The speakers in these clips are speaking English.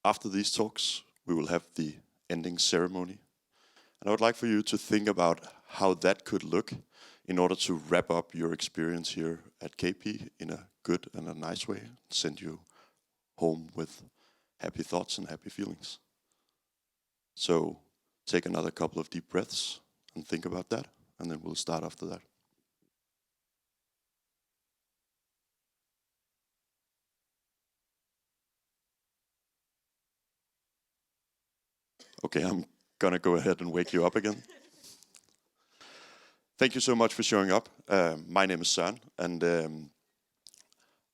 after these talks, we will have the ending ceremony. And I would like for you to think about how that could look in order to wrap up your experience here at KP in a good and a nice way, send you home with happy thoughts and happy feelings. So take another couple of deep breaths and think about that, and then we'll start after that. Okay, I'm gonna go ahead and wake you up again. Thank you so much for showing up. My name is Søren, and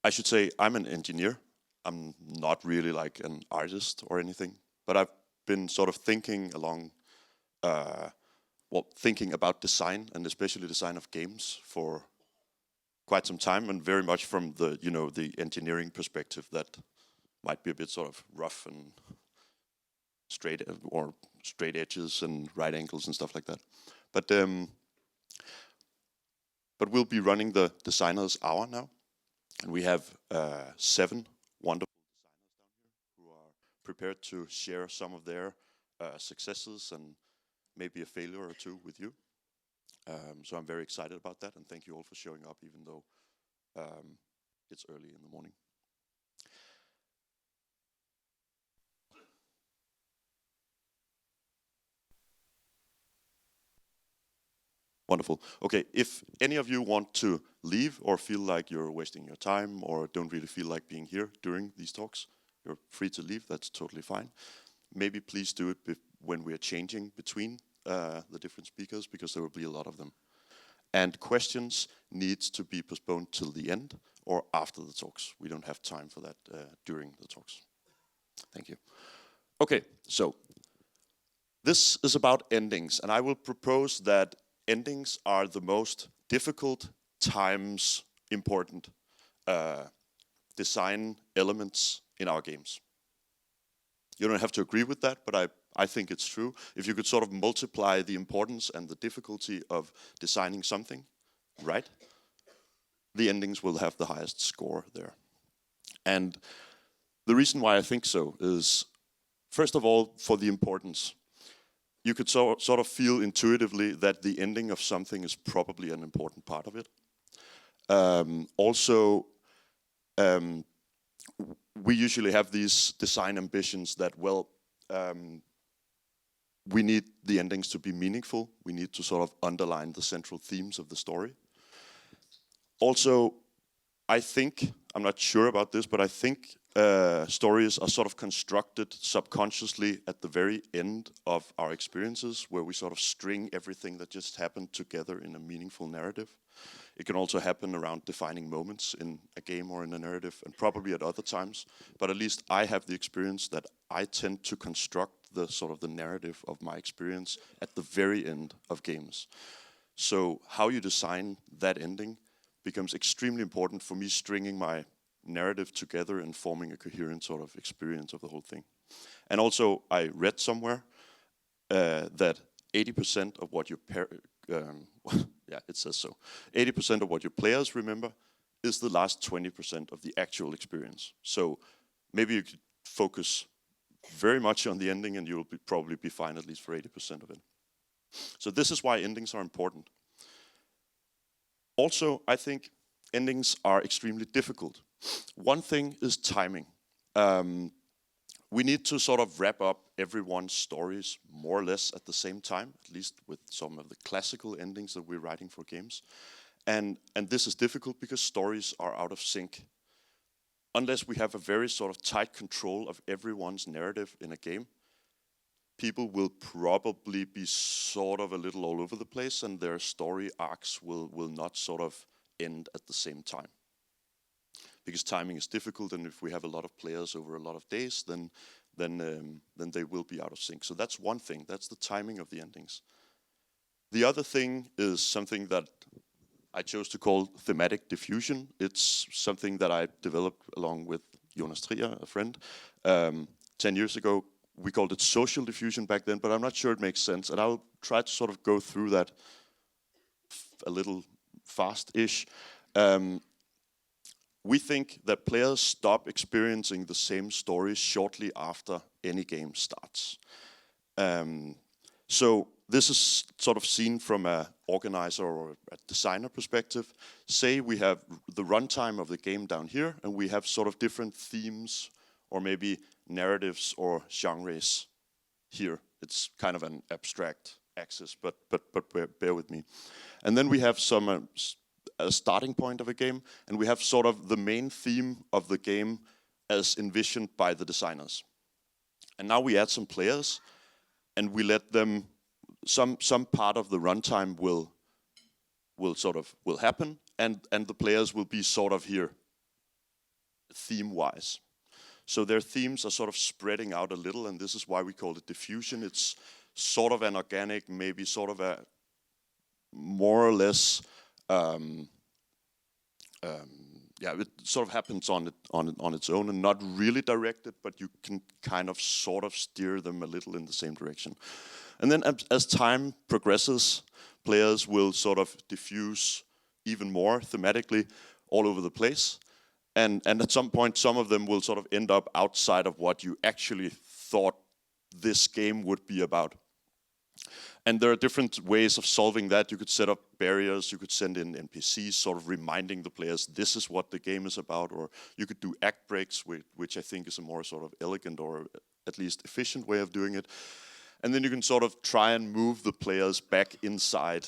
I should say I'm an engineer. I'm not really like an artist or anything, but I've been sort of thinking along, thinking about design, and especially design of games for quite some time, and very much from the, the engineering perspective that might be a bit sort of rough and straight edges and right angles and stuff like that. But we'll be running the Designers Hour now, and we have 7 wonderful designers down here who are prepared to share some of their successes and maybe a failure or two with you. So I'm very excited about that, and thank you all for showing up, even though it's early in the morning. Wonderful. Okay, if any of you want to leave or feel like you're wasting your time or don't really feel like being here during these talks, you're free to leave. That's totally fine. Maybe please do it when we're changing between the different speakers, because there will be a lot of them. And questions needs to be postponed till the end or after the talks. We don't have time for that during the talks. Thank you. Okay, so this is about endings, and I will propose that endings are the most difficult times important design elements in our games. You don't have to agree with that, but I think it's true. If you could sort of multiply the importance and the difficulty of designing something, right, the endings will have the highest score there. And the reason why I think so is, first of all, for the importance. You could sort of feel intuitively that the ending of something is probably an important part of it. Also, we usually have these design ambitions that, we need the endings to be meaningful. We need to sort of underline the central themes of the story. Also, I think, I'm not sure about this, but I think stories are sort of constructed subconsciously at the very end of our experiences, where we sort of string everything that just happened together in a meaningful narrative. It can also happen around defining moments in a game or in a narrative, and probably at other times. But at least I have the experience that I tend to construct the sort of the narrative of my experience at the very end of games. So how you design that ending becomes extremely important for me, stringing my narrative together and forming a coherent sort of experience of the whole thing. And also, I read somewhere that 80% of what it says so. 80% of what your players remember is the last 20% of the actual experience. So maybe you could focus very much on the ending, and you'll probably be fine at least for 80% of it. So this is why endings are important. Also, I think endings are extremely difficult. One thing is timing. We need to sort of wrap up everyone's stories more or less at the same time, at least with some of the classical endings that we're writing for games. And this is difficult because stories are out of sync. Unless we have a very sort of tight control of everyone's narrative in a game, people will probably be sort of a little all over the place, and their story arcs will not sort of end at the same time. Because timing is difficult, and if we have a lot of players over a lot of days, then they will be out of sync. So that's one thing. That's the timing of the endings. The other thing is something that I chose to call thematic diffusion. It's something that I developed along with Jonas Trier, a friend, 10 years ago. We called it social diffusion back then, but I'm not sure it makes sense. And I'll try to sort of go through that a little fast-ish. we think that players stop experiencing the same story shortly after any game starts. So this is sort of seen from a organizer or a designer perspective. Say we have the runtime of the game down here, and we have sort of different themes or maybe narratives or genres here. It's kind of an abstract axis, but bear with me. And then we have some a starting point of a game, and we have sort of the main theme of the game as envisioned by the designers. And now we add some players, and we let them, some part of the runtime will happen, and the players will be sort of here, theme-wise. So their themes are sort of spreading out a little, and this is why we call it diffusion. It's sort of an organic, maybe sort of a more or less, it sort of happens on its own and not really directed, but you can kind of sort of steer them a little in the same direction. And then as time progresses, players will sort of diffuse even more thematically all over the place. And at some point, some of them will sort of end up outside of what you actually thought this game would be about. And there are different ways of solving that. You could set up barriers, you could send in NPCs sort of reminding the players this is what the game is about, or you could do act breaks, which I think is a more sort of elegant or at least efficient way of doing it. And then you can sort of try and move the players back inside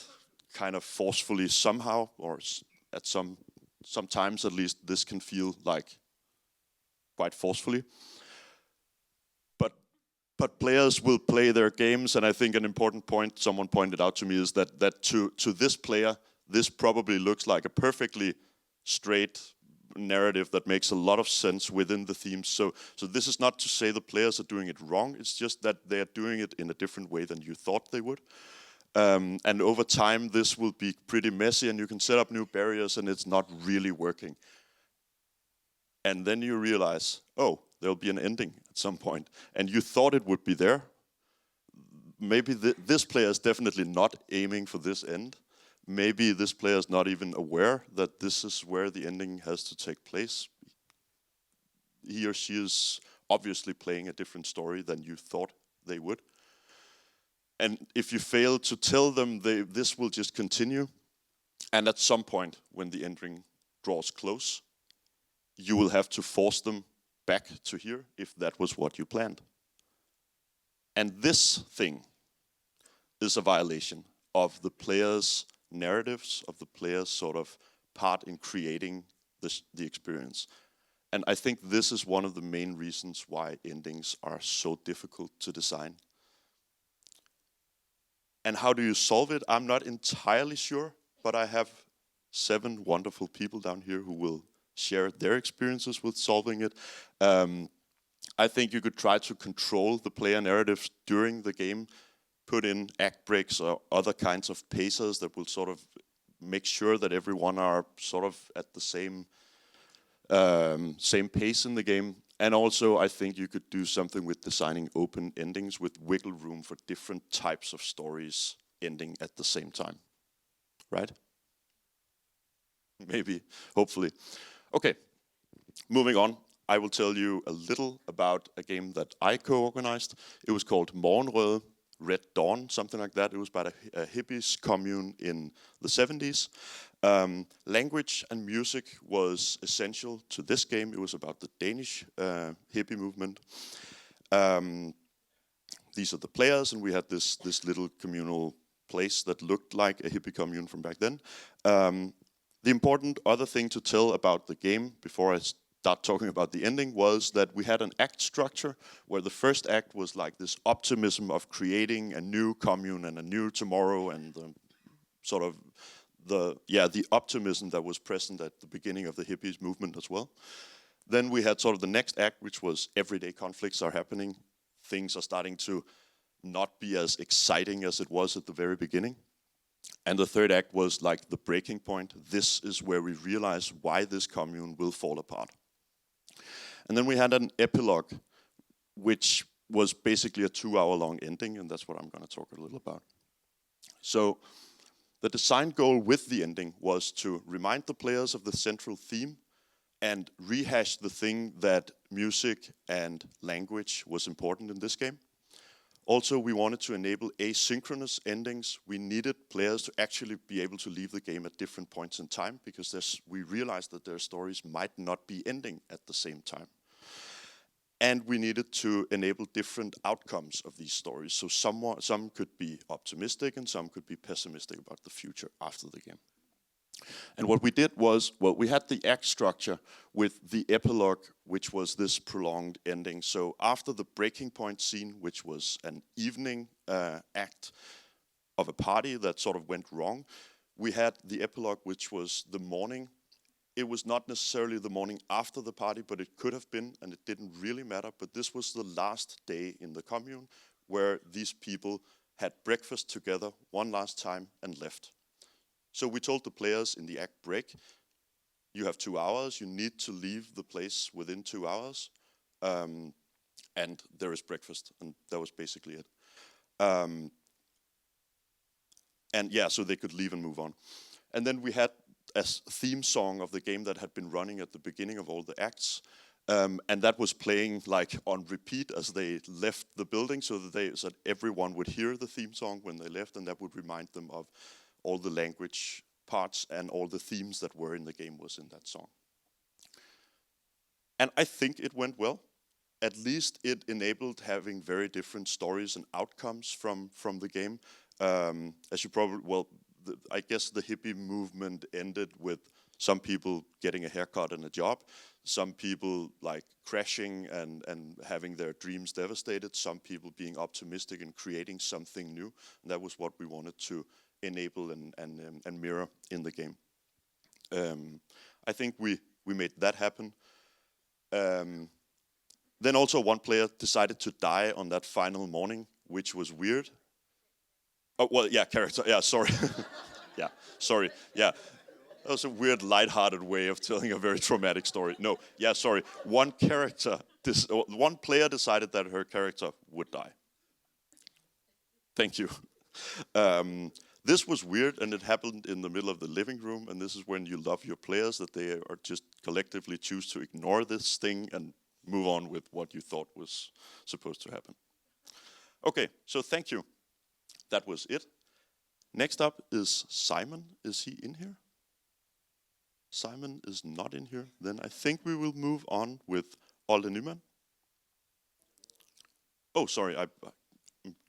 kind of forcefully somehow, or at sometimes at least this can feel like quite forcefully. But players will play their games, and I think an important point someone pointed out to me is that to this player, this probably looks like a perfectly straight narrative that makes a lot of sense within the themes. So this is not to say the players are doing it wrong, it's just that they are doing it in a different way than you thought they would. And over time, this will be pretty messy, and you can set up new barriers, and it's not really working. And then you realize, oh, there'll be an ending at some point, and you thought it would be there. Maybe this player is definitely not aiming for this end. Maybe this player is not even aware that this is where the ending has to take place. He or she is obviously playing a different story than you thought they would. And if you fail to tell them, this will just continue. And at some point, when the ending draws close, you will have to force them back to here if that was what you planned. And this thing is a violation of the player's narratives, of the player's sort of part in creating the experience. And I think this is one of the main reasons why endings are so difficult to design. And how do you solve it? I'm not entirely sure, but I have 7 wonderful people down here who will share their experiences with solving it. I think you could try to control the player narratives during the game, put in act breaks or other kinds of pacers that will sort of make sure that everyone are sort of at the same pace in the game. And also, I think you could do something with designing open endings with wiggle room for different types of stories ending at the same time. Right? Maybe, hopefully. Okay, moving on. I will tell you a little about a game that I co-organized. It was called Morgenrøde, Red Dawn, something like that. It was about a hippies commune in the 70s. Language and music was essential to this game. It was about the Danish hippie movement. These are the players, and we had this little communal place that looked like a hippie commune from back then. The important other thing to tell about the game before I start talking about the ending was that we had an act structure where the first act was like this optimism of creating a new commune and a new tomorrow, and the optimism that was present at the beginning of the hippies movement as well. Then we had sort of the next act, which was everyday conflicts are happening. Things are starting to not be as exciting as it was at the very beginning. And the third act was like the breaking point. This is where we realize why this commune will fall apart. And then we had an epilogue, which was basically a 2-hour-long ending, and that's what I'm going to talk a little about. So the design goal with the ending was to remind the players of the central theme and rehash the thing that music and language was important in this game. Also, we wanted to enable asynchronous endings. We needed players to actually be able to leave the game at different points in time, because we realized that their stories might not be ending at the same time. And we needed to enable different outcomes of these stories. So some could be optimistic and some could be pessimistic about the future after the game. And what we did was, well, we had the act structure with the epilogue, which was this prolonged ending. So after the breaking point scene, which was an evening act of a party that sort of went wrong, we had the epilogue, which was the morning. It was not necessarily the morning after the party, but it could have been, and it didn't really matter. But this was the last day in the commune where these people had breakfast together one last time and left. So we told the players in the act break, you have 2 hours, you need to leave the place within 2 hours, and there is breakfast, and that was basically it. And yeah, so they could leave and move on. And then we had a theme song of the game that had been running at the beginning of all the acts, and that was playing like on repeat as they left the building, so that everyone would hear the theme song when they left, and that would remind them of all the language parts and all the themes that were in the game was in that song. And I think it went well. At least it enabled having very different stories and outcomes from the game. As you probably, well, I guess the hippie movement ended with some people getting a haircut and a job, some people like crashing and having their dreams devastated, some people being optimistic and creating something new. And that was what we wanted to enable and mirror in the game. I think we made that happen. Then also one player decided to die on that final morning, which was weird. Oh, well, yeah, character, yeah, sorry. Yeah, sorry, yeah. That was a weird, lighthearted way of telling a very traumatic story. No, yeah, sorry. One player decided that her character would die. Thank you. This was weird, and it happened in the middle of the living room, and this is when you love your players, that they are just collectively choose to ignore this thing and move on with what you thought was supposed to happen. Okay, so thank you. That was it. Next up is Simon. Is he in here? Simon is not in here. Then I think we will move on with Olde Nyman. Oh, sorry, I'm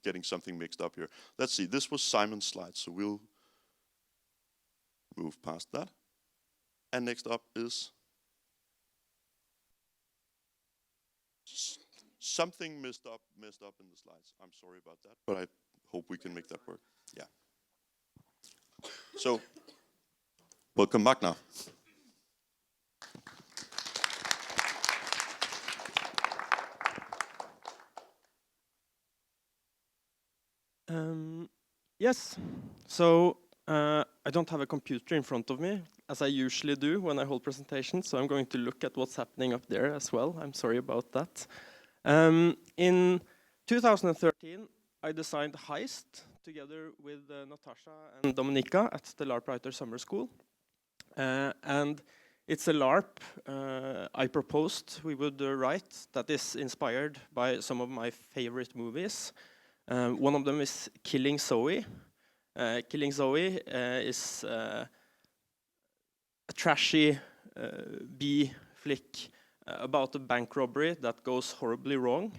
getting something mixed up here. Let's see, this was Simon's slide, so we'll move past that. And next up is something messed up in the slides. I'm sorry about that, but I hope we can make that work. Yeah. So, welcome back now. Yes, so I don't have a computer in front of me, as I usually do when I hold presentations, so I'm going to look at what's happening up there as well. I'm sorry about that. In 2013, I designed Heist together with Natasha and Dominika at the Larp Writer Summer School. And it's a LARP I proposed we would write that is inspired by some of my favorite movies. One of them is Killing Zoe. Killing Zoe is a trashy B flick about a bank robbery that goes horribly wrong.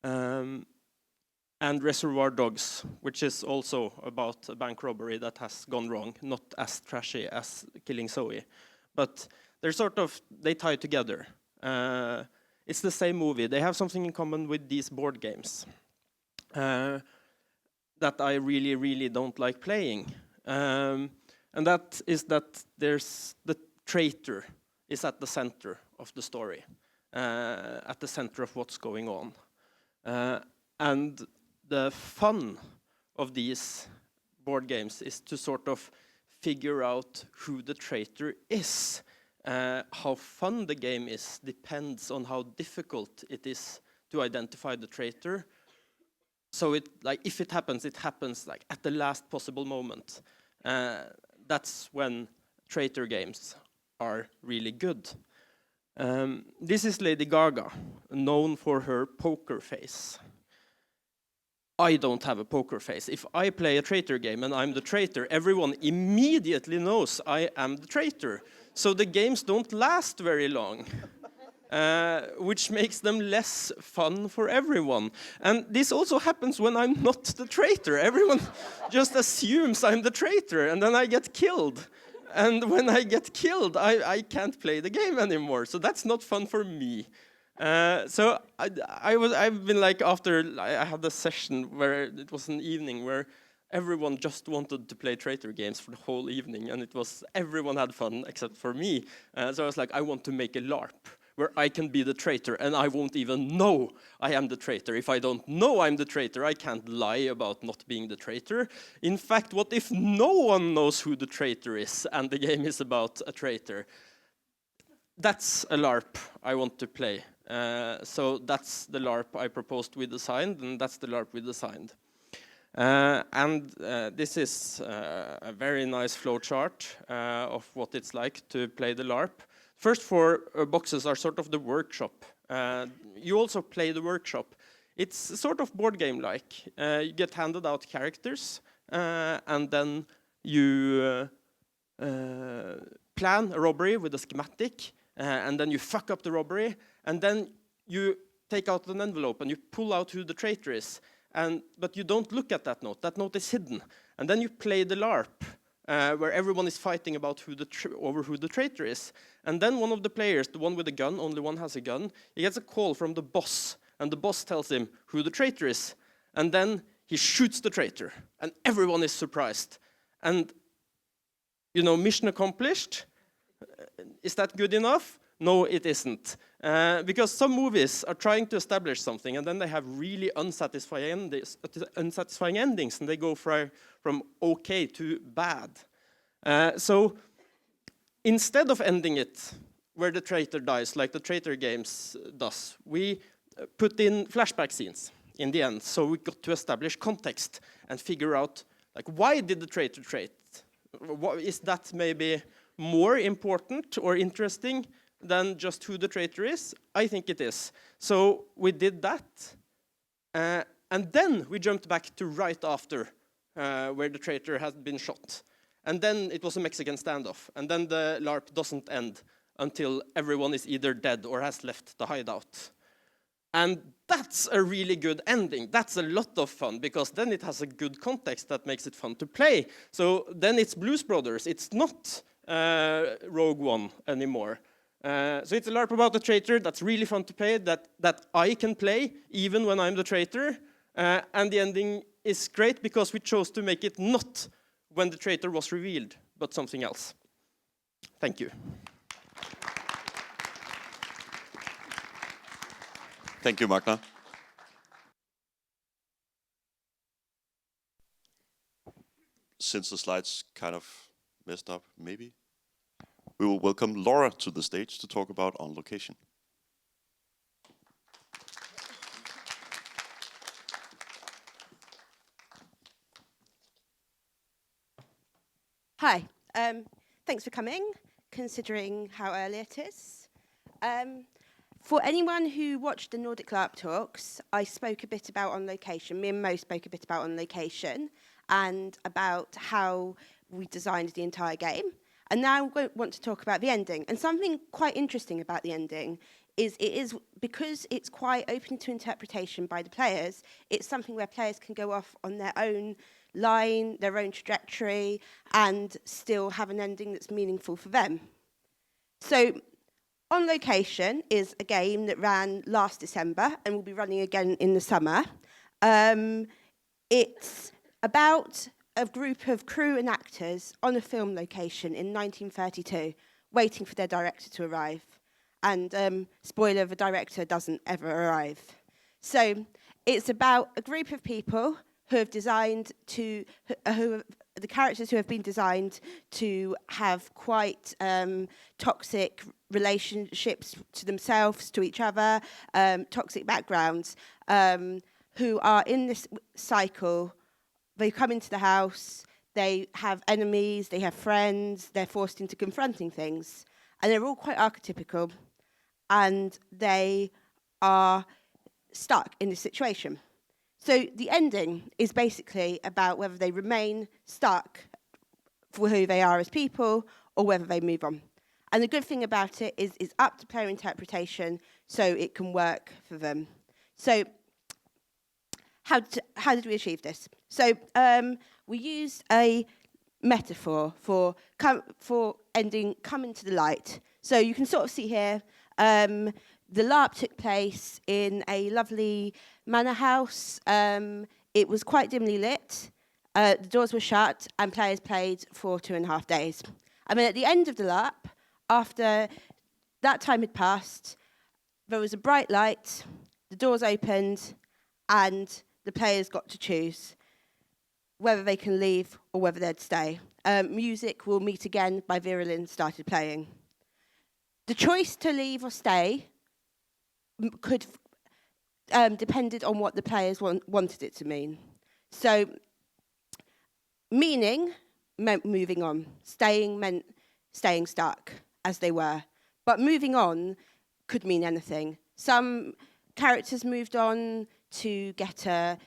And Reservoir Dogs, which is also about a bank robbery that has gone wrong, not as trashy as Killing Zoe. But they tie together. It's the same movie. They have something in common with these board games that I really, really don't like playing. And that is that there's the traitor is at the center of the story, at the center of what's going on. And the fun of these board games is to sort of figure out who the traitor is. How fun the game is depends on how difficult it is to identify the traitor. So if it happens like at the last possible moment. That's when traitor games are really good. This is Lady Gaga, known for her poker face. I don't have a poker face. If I play a traitor game and I'm the traitor, everyone immediately knows I am the traitor. So the games don't last very long, which makes them less fun for everyone. And this also happens when I'm not the traitor. Everyone just assumes I'm the traitor, and then I get killed. And when I get killed, I can't play the game anymore. So that's not fun for me. So I've been like, after I had a session where it was an evening where everyone just wanted to play traitor games for the whole evening, and everyone had fun except for me. So I was like, I want to make a LARP where I can be the traitor and I won't even know I am the traitor. If I don't know I'm the traitor, I can't lie about not being the traitor. In fact, what if no one knows who the traitor is and the game is about a traitor? That's a LARP I want to play. So that's the LARP I proposed we designed, and that's the LARP we designed. This is a very nice flowchart of what it's like to play the LARP. First four boxes are sort of the workshop. You also play the workshop. It's sort of board game-like. You get handed out characters, and then you plan a robbery with a schematic, and then you fuck up the robbery, and then you take out an envelope and you pull out who the traitor is. But you don't look at that note. That note is hidden. And then you play the LARP, where everyone is fighting about over who the traitor is. And then one of the players, the one with the gun, only one has a gun, he gets a call from the boss, and the boss tells him who the traitor is. And then he shoots the traitor, and everyone is surprised. And, you know, mission accomplished. Is that good enough? No, it isn't. Because some movies are trying to establish something, and then they have really unsatisfying endings, and they go from okay to bad. So instead of ending it where the traitor dies, like the traitor games does, we put in flashback scenes in the end. So we got to establish context and figure out, like, why did the traitor trait? Is that maybe more important or interesting than just who the traitor is? I think it is. So we did that. And then we jumped back to right after where the traitor had been shot. And then it was a Mexican standoff. And then the LARP doesn't end until everyone is either dead or has left the hideout. And that's a really good ending. That's a lot of fun, because then it has a good context that makes it fun to play. So then it's Blues Brothers. It's not Rogue One anymore. So it's a LARP about the traitor that's really fun to play, that I can play even when I'm the traitor. And the ending is great because we chose to make it not when the traitor was revealed, but something else. Thank you. Thank you, Magna. Since the slides kind of messed up, maybe, we will welcome Laura to the stage to talk about On Location. Hi, thanks for coming, considering how early it is. For anyone who watched the Nordic Larp talks, I spoke a bit about On Location. Me and Mo spoke a bit about On Location and about how we designed the entire game. And now I want to talk about the ending. And something quite interesting about the ending is because it's quite open to interpretation by the players, it's something where players can go off on their own line, their own trajectory, and still have an ending that's meaningful for them. So On Location is a game that ran last December and will be running again in the summer. It's about a group of crew and actors on a film location in 1932, waiting for their director to arrive. And spoiler, the director doesn't ever arrive. So it's about a group of people who have designed to, the characters who have been designed to have quite toxic relationships to themselves, to each other, toxic backgrounds, who are in this cycle. They come into the house, they have enemies, they have friends, they're forced into confronting things. And they're all quite archetypical. and they are stuck in this situation. So the ending is basically about whether they remain stuck for who they are as people or whether they move on. And the good thing about it is it's up to player interpretation, so it can work for them. So how did we achieve this? So we used a metaphor for ending coming to the light. So you can sort of see here, the LARP took place in a lovely manor house. It was quite dimly lit. The doors were shut and players played for 2.5 days. And then at the end of the LARP, after that time had passed, there was a bright light, the doors opened, and the players got to choose whether they can leave or whether they'd stay. Music Will Meet Again by Virulin started playing. The choice to leave or stay could depended on what the players wanted it to mean. So meaning meant moving on. Staying meant staying stuck as they were. But moving on could mean anything. Some characters moved on to get a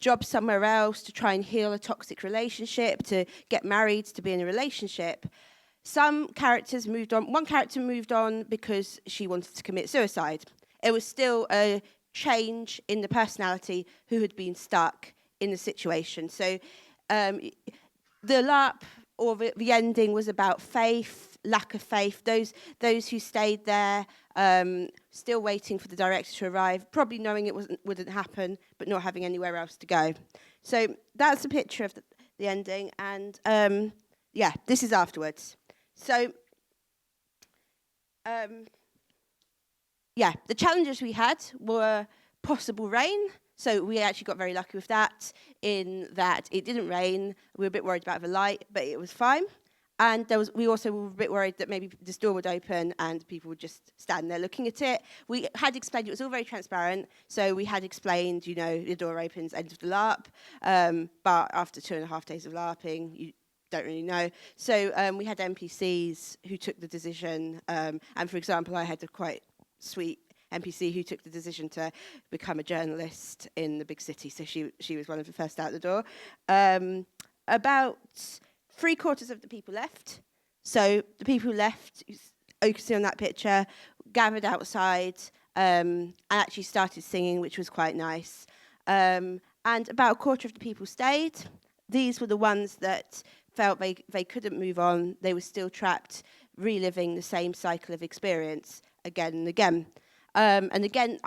job somewhere else, to try and heal a toxic relationship, to get married, to be in a relationship. Some characters moved on. One character moved on because she wanted to commit suicide. It was still a change in the personality who had been stuck in the situation. So the LARP, or the ending, was about faith, lack of faith. Those who stayed there, still waiting for the director to arrive, probably knowing it wouldn't happen, but not having anywhere else to go. So that's a picture of the ending, and yeah, this is afterwards. So yeah, the challenges we had were possible rain. So we actually got very lucky with that, in that it didn't rain. We were a bit worried about the light, but it was fine. And we also were a bit worried that maybe this door would open and people would just stand there looking at it. We had explained, it was all very transparent, so we had explained, you know, the door opens, end of the LARP, but after 2.5 days of LARPing, you don't really know. So we had NPCs who took the decision, and for example, I had a quite sweet NPC who took the decision to become a journalist in the big city, so she was one of the first out the door. About 3/4 of the people left. So the people who left, you can see on that picture, gathered outside and actually started singing, which was quite nice. And about 1/4 of the people stayed. These were the ones that felt they couldn't move on. They were still trapped, reliving the same cycle of experience again and again. And again,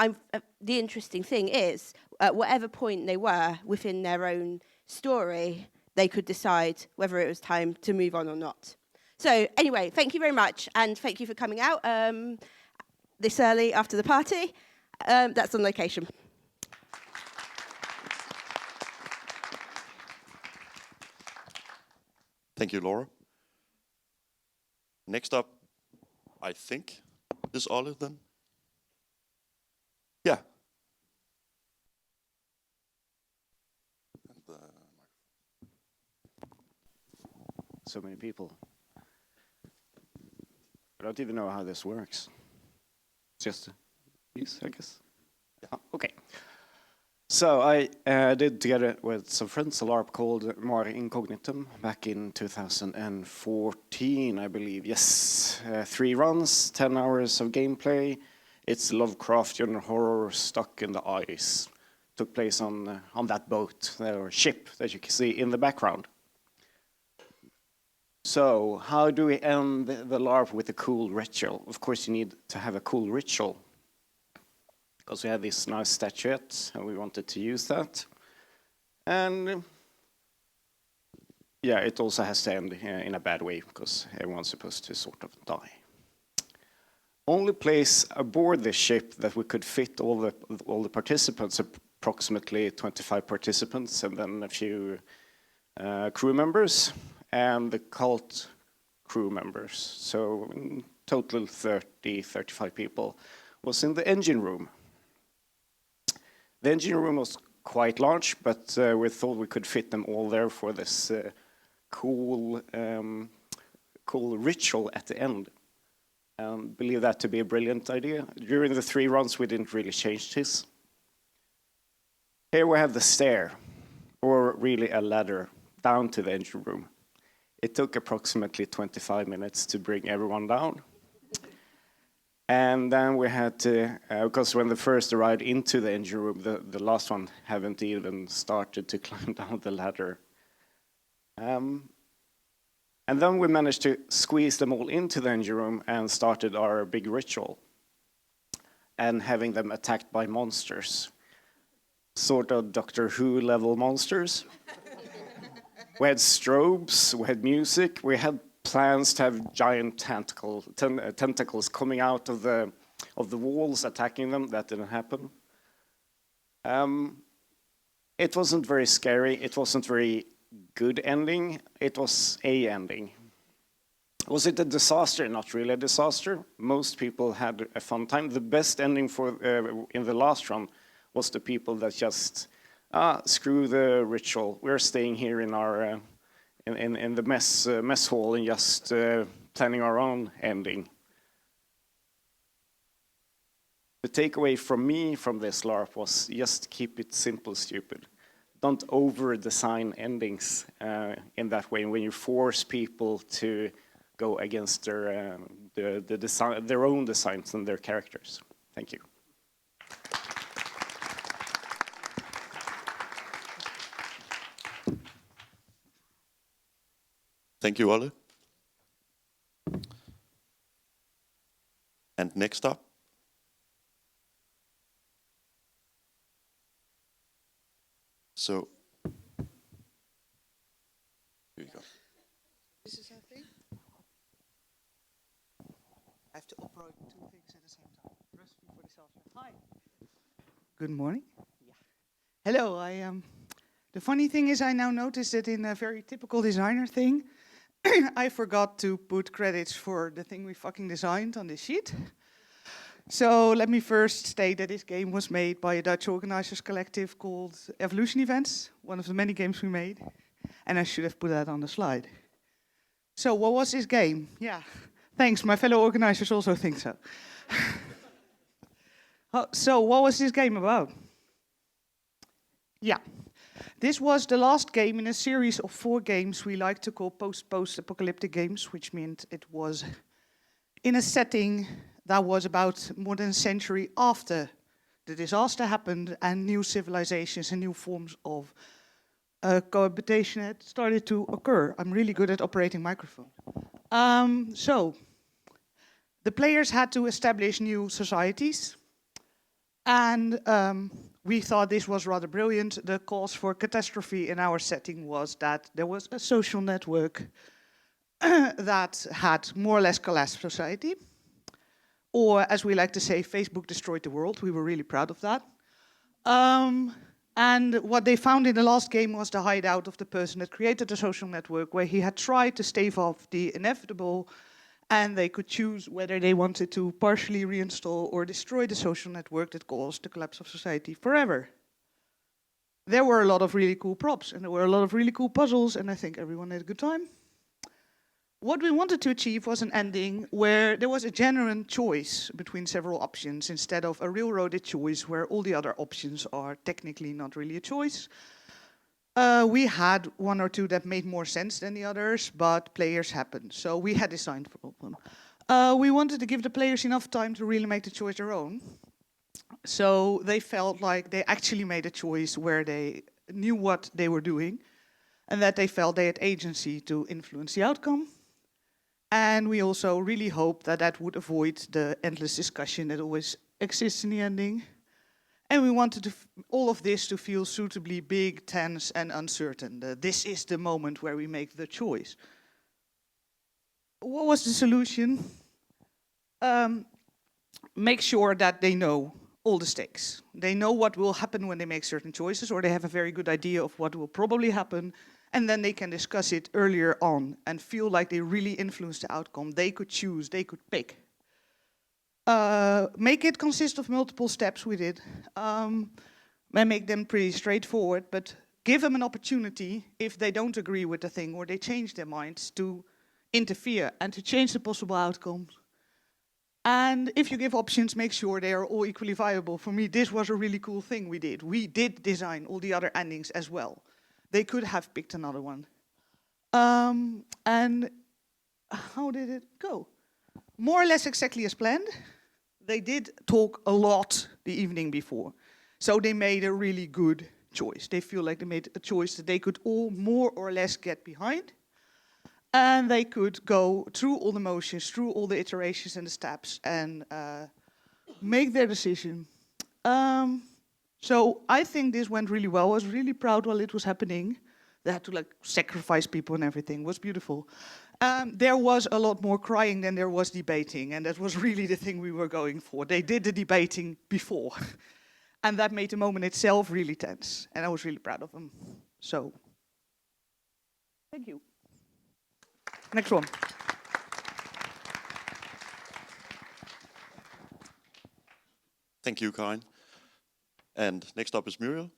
the interesting thing is, at whatever point they were within their own story, they could decide whether it was time to move on or not. So anyway, thank you very much, and thank you for coming out this early after the party. That's on location. Thank you, Laura. Next up, I think, is Olive then? Yeah. So many people. I don't even know how this works. Just use, I guess. Yeah. Okay. So I did, together with some friends, a LARP called Mare Incognitum back in 2014, I believe. Yes, 3 runs, 10 hours of gameplay. It's Lovecraftian horror stuck in the ice. Took place on that boat, or ship, that you can see in the background. So how do we end the LARP with a cool ritual? Of course, you need to have a cool ritual, because we had this nice statuette, and we wanted to use that. And yeah, it also has to end in a bad way, because everyone's supposed to sort of die. Only place aboard the ship that we could fit all the participants, approximately 25 participants, and then a few crew members, and the cult crew members. So in total 35 people, was in the engine room. The engine room was quite large, but we thought we could fit them all there for this cool ritual at the end. Believe that to be a brilliant idea. During the 3 runs, we didn't really change this. Here we have the stair, or really a ladder, down to the engine room. It took approximately 25 minutes to bring everyone down. And then we had to, because when they first arrived into the engine room, the last one haven't even started to climb down the ladder. And then we managed to squeeze them all into the engine room and started our big ritual. And having them attacked by monsters. Sort of Doctor Who level monsters. We had strobes, we had music, we had plans to have giant tentacles coming out of the walls attacking them. That didn't happen. It wasn't very scary, it wasn't very good ending, it was a ending. Was it a disaster? Not really a disaster. Most people had a fun time. The best ending for in the last run was the people that just screw the ritual. We're staying here in our in the mess hall and just planning our own ending. The takeaway from me from this LARP was just keep it simple, stupid. Don't over-design endings in that way when you force people to go against their own designs and their characters. Thank you. Thank you, Ole. And next up, so here you go. This is a thing. I have to operate 2 things at the same time. Recipe for the self-check. Hi. Good morning. Yeah. Hello. The funny thing is, I now noticed that in a very typical designer thing, I forgot to put credits for the thing we fucking designed on this sheet. So let me first state that this game was made by a Dutch organizers collective called Evolution Events, one of the many games we made. And I should have put that on the slide. So what was this game? Yeah, thanks, my fellow organizers also think so. So what was this game about? Yeah, this was the last game in a series of 4 games we like to call post-apocalyptic games, which meant it was in a setting that was about more than a century after the disaster happened and new civilizations and new forms of cohabitation had started to occur. I'm really good at operating microphone. So the players had to establish new societies, and we thought this was rather brilliant. The cause for catastrophe in our setting was that there was a social network that had more or less collapsed society. Or, as we like to say, Facebook destroyed the world. We were really proud of that. And what they found in the last game was the hideout of the person that created the social network, where he had tried to stave off the inevitable, and they could choose whether they wanted to partially reinstall or destroy the social network that caused the collapse of society forever. There were a lot of really cool props, and there were a lot of really cool puzzles, and I think everyone had a good time. What we wanted to achieve was an ending where there was a genuine choice between several options instead of a railroaded choice where all the other options are technically not really a choice. We had 1 or 2 that made more sense than the others, but players happened, so we had designed for all of them. We wanted to give the players enough time to really make the choice their own, so they felt like they actually made a choice where they knew what they were doing and that they felt they had agency to influence the outcome. And we also really hoped that that would avoid the endless discussion that always exists in the ending. And we wanted all of this to feel suitably big, tense, and uncertain. This is the moment where we make the choice. What was the solution? Make sure that they know all the stakes. They know what will happen when they make certain choices, or they have a very good idea of what will probably happen, and then they can discuss it earlier on and feel like they really influence the outcome. They could choose, they could pick. Make it consist of multiple steps we did. And make them pretty straightforward, but give them an opportunity if they don't agree with the thing or they change their minds to interfere and to change the possible outcomes And if you give options, make sure they are all equally viable. For me, this was a really cool thing we did. We did design all the other endings as well. They could have picked another one. And how did it go? More or less exactly as planned. They did talk a lot the evening before. So they made a really good choice. They feel like they made a choice that they could all more or less get behind. And they could go through all the motions, through all the iterations and the steps, and make their decision. So I think this went really well. I was really proud while it was happening. They had to like sacrifice people and everything. It was beautiful. There was a lot more crying than there was debating, and that was really the thing we were going for. They did the debating before, and that made the moment itself really tense, and I was really proud of them. So, thank you. Next one. Thank you, Karin. And next up is Muriel.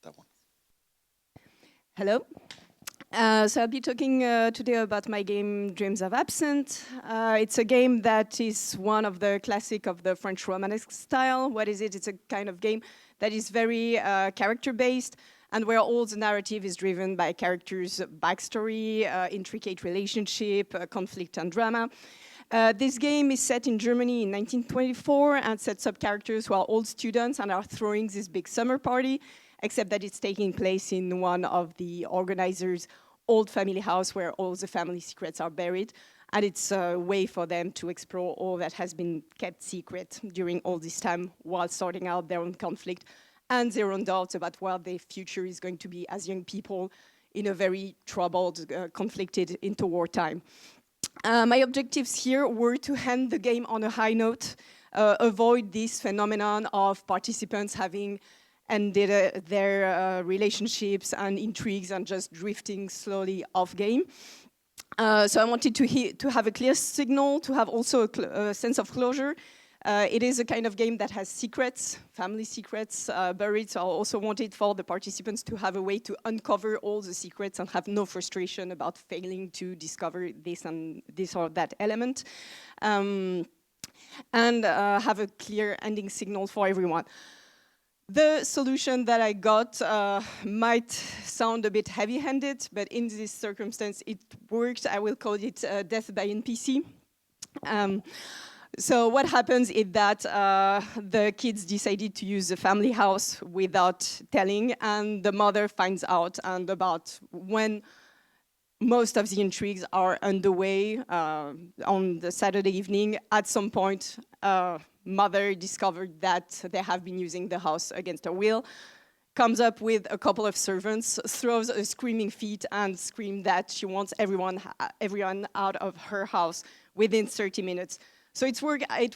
That one. Hello. So I'll be talking today about my game Dreams of Absinthe. It's a game that is one of the classic of the French Romanesque style. What is it? It's a kind of game that is very character-based, and where all the narrative is driven by characters' backstory, intricate relationship, conflict and drama. This game is set in Germany in 1924 and sets up characters who are old students and are throwing this big summer party, except that it's taking place in one of the organizers' old family house where all the family secrets are buried. And it's a way for them to explore all that has been kept secret during all this time while sorting out their own conflict and their own doubts about what their future is going to be as young people in a very troubled, conflicted interwar time. My objectives here were to end the game on a high note, avoid this phenomenon of participants having ended their relationships and intrigues and just drifting slowly off game. So I wanted to have a clear signal, to have also a sense of closure. It is a kind of game that has secrets, family secrets buried, so I also wanted for the participants to have a way to uncover all the secrets and have no frustration about failing to discover this or that element. And have a clear ending signal for everyone. The solution that I got might sound a bit heavy-handed, but in this circumstance it worked. I will call it death by NPC. So what happens is that the kids decided to use the family house without telling, and the mother finds out, and about when most of the intrigues are underway on the Saturday evening, at some point, mother discovered that they have been using the house against her will, comes up with a couple of servants, throws a screaming fit and screams that she wants everyone out of her house within 30 minutes. So it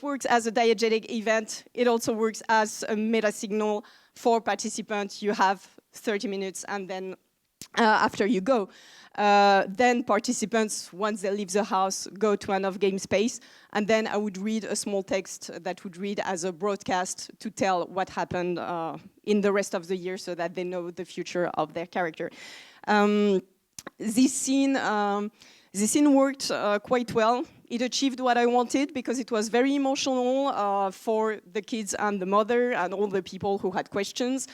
works as a diegetic event. It also works as a meta signal for participants. You have 30 minutes, and then after you go, then participants, once they leave the house, go to an off-game space, and then I would read a small text that would read as a broadcast to tell what happened in the rest of the year, so that they know the future of their character. This scene worked quite well. It achieved what I wanted because it was very emotional for the kids and the mother and all the people who had questions.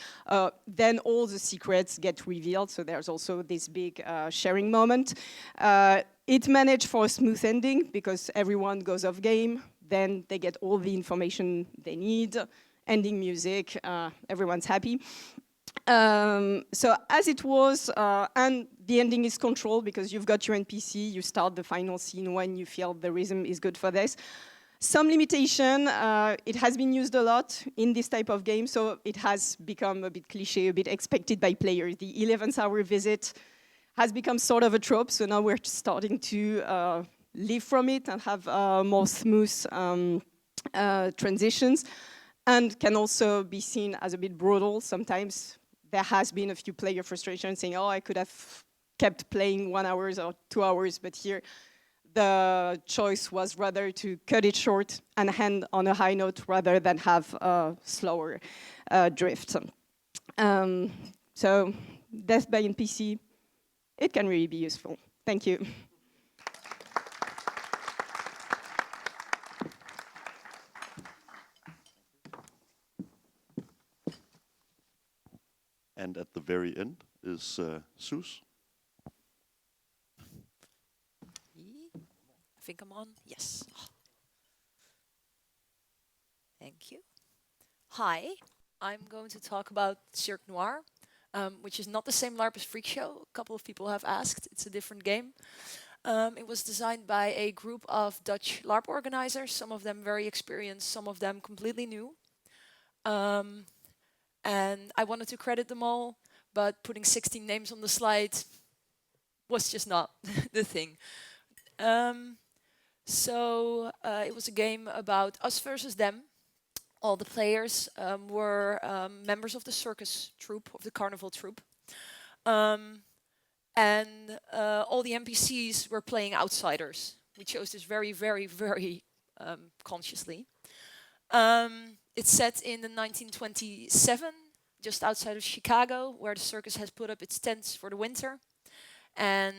Then all the secrets get revealed, so there's also this big sharing moment. It managed for a smooth ending because everyone goes off game, then they get all the information they need, ending music, everyone's happy. So as it was, and the ending is controlled because you've got your NPC, you start the final scene when you feel the rhythm is good for this. Some limitation, it has been used a lot in this type of game, so it has become a bit cliche, a bit expected by players. The 11th hour visit has become sort of a trope, so now we're starting to live from it and have more smooth transitions, and can also be seen as a bit brutal sometimes. There has been a few player frustration saying, oh, I could have kept playing 1 hour or 2 hours, but here the choice was rather to cut it short and end on a high note rather than have a slower drift. So death by NPC, it can really be useful. Thank you. And at the very end is Sus. I think I'm on. Yes. Thank you. Hi, I'm going to talk about Cirque Noir, which is not the same LARP as Freak Show. A couple of people have asked. It's a different game. It was designed by a group of Dutch LARP organizers, some of them very experienced, some of them completely new. And I wanted to credit them all, but putting 16 names on the slide was just not the thing. So it was a game about us versus them. All the players were members of the circus troupe, of the carnival troupe. And all the NPCs were playing outsiders. We chose this very, very, very consciously. It's set in the 1927, just outside of Chicago, where the circus has put up its tents for the winter. And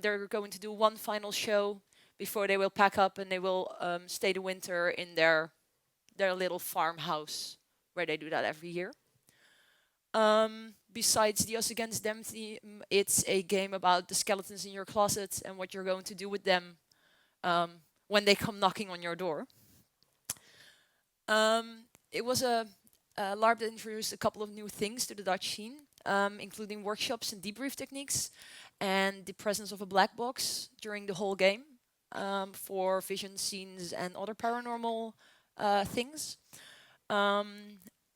they're going to do one final show before they will pack up and they will stay the winter in their little farmhouse, where they do that every year. Besides the us against them theme, it's a game about the skeletons in your closet and what you're going to do with them when they come knocking on your door. It was a LARP that introduced a couple of new things to the Dutch scene, including workshops and debrief techniques, and the presence of a black box during the whole game for vision scenes and other paranormal things.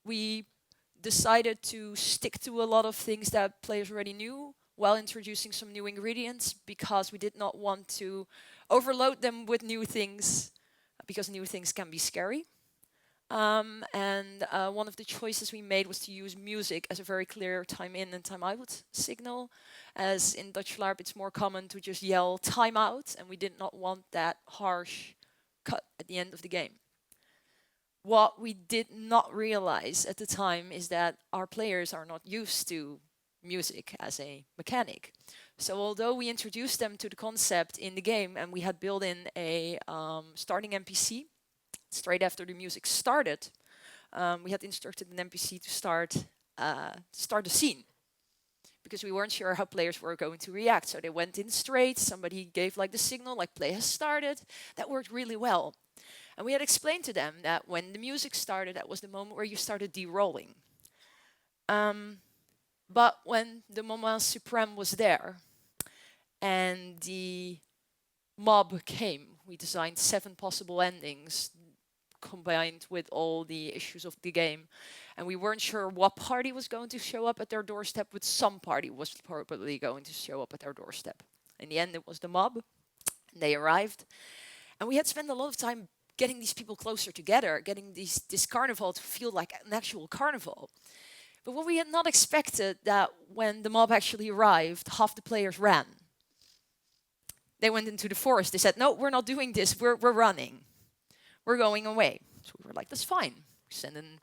We decided to stick to a lot of things that players already knew while introducing some new ingredients, because we did not want to overload them with new things, because new things can be scary. And one of the choices we made was to use music as a very clear time in and time out signal. As in Dutch LARP, it's more common to just yell time out, and we did not want that harsh cut at the end of the game. What we did not realize at the time is that our players are not used to music as a mechanic. So although we introduced them to the concept in the game and we had built in a starting NPC straight after the music started, we had instructed an NPC to start the scene, because we weren't sure how players were going to react. So they went in straight, somebody gave like the signal, like play has started. That worked really well. And we had explained to them that when the music started, that was the moment where you started de-rolling. But when the moment supreme was there and the mob came, we designed 7 possible endings combined with all the issues of the game. And we weren't sure what party was going to show up at their doorstep, but some party was probably going to show up at their doorstep. In the end, it was the mob. They arrived. And we had spent a lot of time getting these people closer together, getting this carnival to feel like an actual carnival. But what we had not expected, that when the mob actually arrived, half the players ran. They went into the forest. They said, no, we're not doing this. We're running. We're going away. So we were like, that's fine. We sent an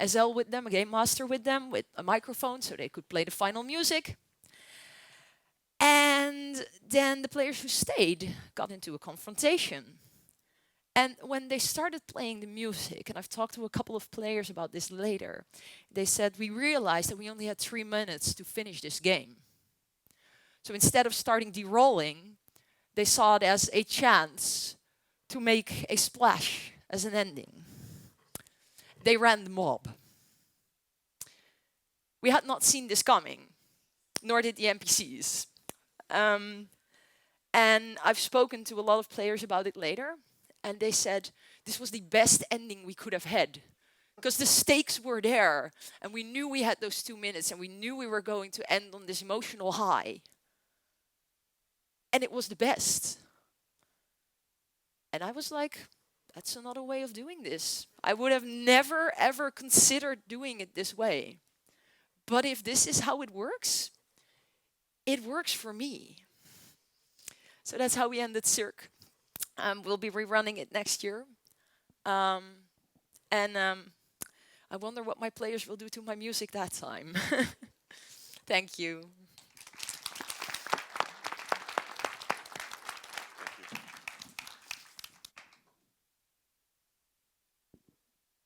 SL with them, a game master with them, with a microphone so they could play the final music. And then the players who stayed got into a confrontation. And when they started playing the music, and I've talked to a couple of players about this later, they said, we realized that we only had 3 minutes to finish this game. So instead of starting de-rolling, they saw it as a chance to make a splash as an ending. They ran the mob. We had not seen this coming, nor did the NPCs. And I've spoken to a lot of players about it later, and they said this was the best ending we could have had, because the stakes were there, and we knew we had those 2 minutes, and we knew we were going to end on this emotional high. And it was the best. And I was like, that's another way of doing this. I would have never, ever considered doing it this way. But if this is how it works for me. So that's how we ended Cirque. We'll be rerunning it next year. I wonder what my players will do to my music that time. Thank you.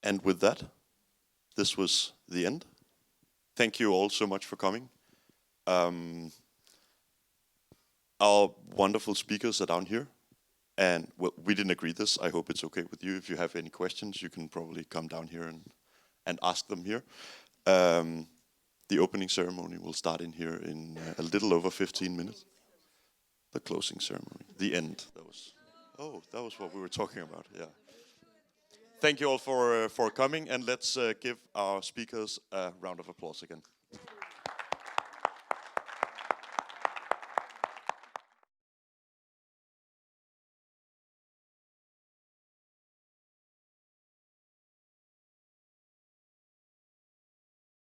And with that, this was the end. thank you all so much for coming. Our wonderful speakers are down here. And well, we didn't agree this. I hope it's okay with you. If you have any questions, you can probably come down here and ask them here. The opening ceremony will start in here in a little over 15 minutes. The closing ceremony, the end. That was what we were talking about. Yeah. Thank you all for coming, and let's give our speakers a round of applause again.